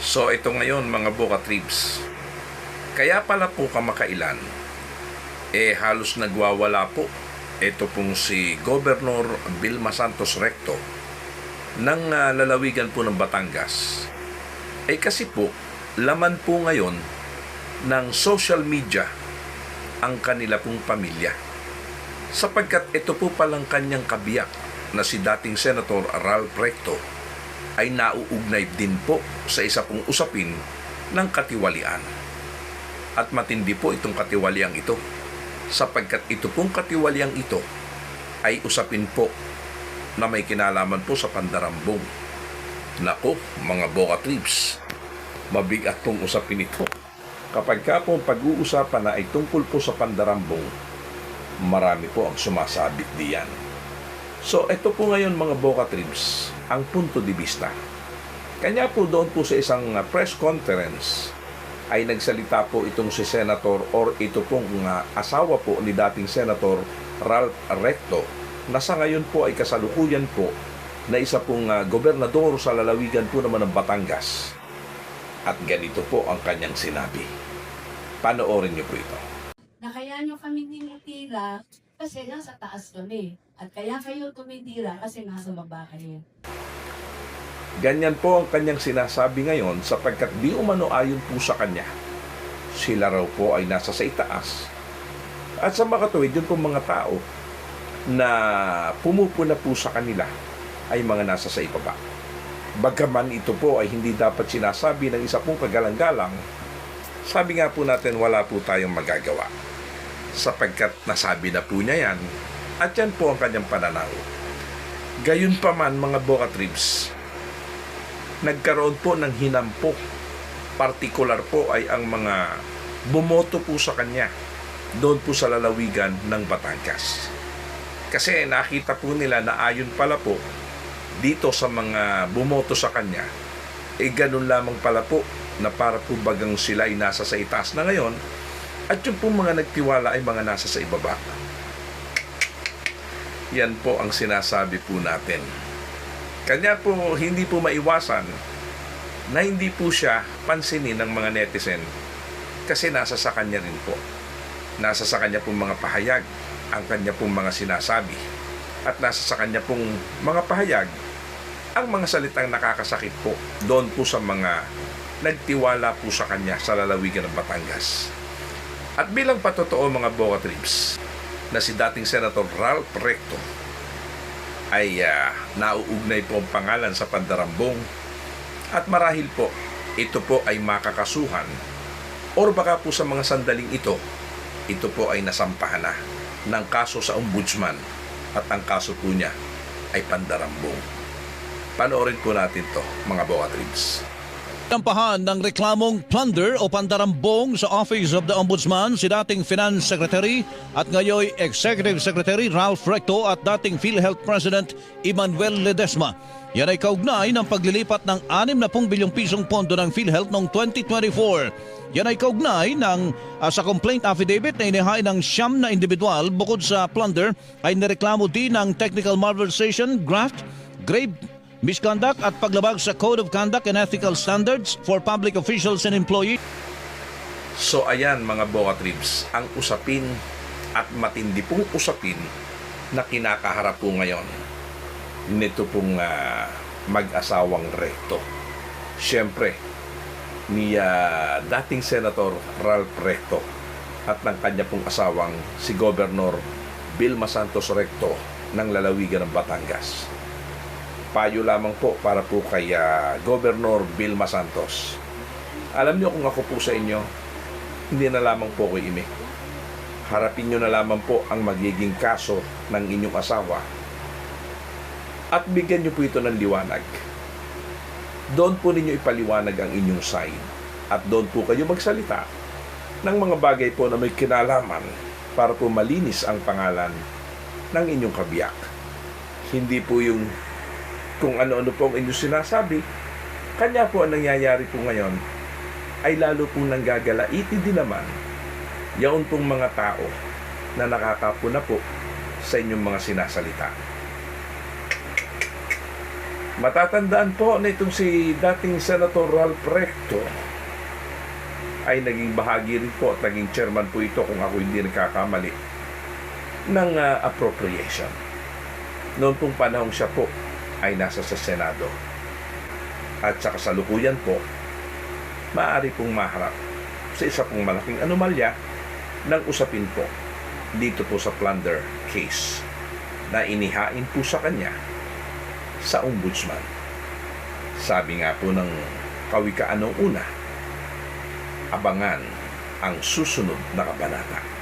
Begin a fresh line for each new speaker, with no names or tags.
So ito ngayon mga Boka Tribes, kaya pala po kamakailan, halos nagwawala po ito pong si Governor Vilma Santos Recto ng lalawigan po ng Batangas. Kasi po, laman po ngayon ng social media ang kanila pong pamilya. Sapagkat ito po palang kanyang kabiyak na si dating Senator Ralph Recto ay nauugnay din po sa isa pong usapin ng katiwalian. At matindi po itong katiwaliang ito, sapagkat ito pong katiwaliang ito ay usapin po na may kinalaman po sa pandarambong. Nako, mga Boka Tribes, mabigat pong usapin ito. Kapag ka pong pag-uusapan na ay tungkol po sa pandarambong, marami po ang sumasabit diyan. So, ito po ngayon mga Boka Tribes, ang punto de vista. Kanya po doon po sa isang press conference ay nagsalita po itong si Senator or ito pong asawa po ni dating Senator Ralph Recto na sa ngayon po ay kasalukuyan po na isa pong gobernador sa lalawigan po naman ng Batangas. At ganito po ang kanyang sinabi. Panoorin niyo po ito.
Na kaya nyo kami tinitira kasi nasa taas kami. At kaya kayo tumitira kasi nasa baba kayo.
Ganyan po ang kanyang sinasabi ngayon sapagkat di umano ayon po sa kanya. Sila raw po ay nasa sa itaas. At sa makatuwid, yun po mga tao na pumupuna po sa kanila ay mga nasa sa ibaba. Bagaman ito po ay hindi dapat sinasabi ng isa pong kagalang-galang, sabi nga po natin wala po tayong magagawa. Sapagkat nasabi na po niya yan at yan po ang kanyang pananaw. Gayun pa man mga Boka Tribes, nagkaroon po ng hinampok. Partikular po ay ang mga bumoto po sa kanya doon po sa lalawigan ng Batangas. Kasi nakita po nila na ayon pala po dito sa mga bumoto sa kanya, ganun lamang pala po na para po bagang sila ay nasa sa itaas na ngayon at yung po mga nagtiwala ay mga nasa sa ibaba. Yan po ang sinasabi po natin. Kanya po hindi po maiwasan na hindi po siya pansinin ng mga netizen kasi nasa sa kanya rin po. Nasa sa kanya pong mga pahayag ang kanya pong mga sinasabi at nasa sa kanya pong mga pahayag ang mga salitang nakakasakit po doon po sa mga nagtiwala po sa kanya sa lalawigan ng Batangas. At bilang patotoo mga Boka Tribes na si dating Senator Ralph Recto ay nauugnay po ang pangalan sa pandarambong at marahil po ito po ay makakasuhan or baka po sa mga sandaling ito po ay nasampahan na ng kaso sa ombudsman at ang kaso po niya ay pandarambong. Panoorin po natin to mga Boka Tribes.
Tampahan ng reklamong plunder o pandarambong sa Office of the Ombudsman si dating Finance Secretary at ngayoy Executive Secretary Ralph Recto at dating PhilHealth President Emmanuel Ledesma. Yan ay kaugnay ng paglilipat ng 60 bilyong pisong pondo ng PhilHealth noong 2024. Yan ay kaugnay ng sa complaint affidavit na inihain ng 9 na individual. Bukod sa plunder ay nireklamo din ng technical malversation, graft, grave misconduct at paglabag sa Code of Conduct and Ethical Standards for Public Officials and Employees.
So ayan mga Boka Tribes, ang usapin at matindi pong usapin na kinakaharap po ngayon nito pong mag-asawang Recto. Siyempre, ni dating Senator Ralph Recto at ng kanya pong asawang si Governor Vilma Santos Recto ng lalawigan ng Batangas. Payo lamang po para po kay Governor Vilma Santos. Alam niyo kung ako po sa inyo, hindi na lamang po ko imi. Harapin niyo na lamang po ang magiging kaso ng inyong asawa at bigyan niyo po ito ng liwanag. Doon po ninyo ipaliwanag ang inyong side at doon po kayo magsalita ng mga bagay po na may kinalaman para po malinis ang pangalan ng inyong kabiyak. Hindi po yung kung ano-ano po ang inyong sinasabi. Kanya po ang nangyayari po ngayon ay lalo pong nanggagalaiti din naman yaon pong mga tao na nakakapuna po sa inyong mga sinasalita. Matatandaan po na itong si dating Senator Ralph Recto ay naging bahagi rin po at naging chairman po ito, kung ako hindi nagkakamali, ng appropriation. Noon pong panahon siya po ay nasa sa Senado. At sa kasalukuyan po, maaari pong maharap sa isa pong malaking anomalya ng usapin po dito po sa plunder case na inihain po sa kanya sa ombudsman. Sabi nga po ng kawikaan ng una, abangan ang susunod na kabanata.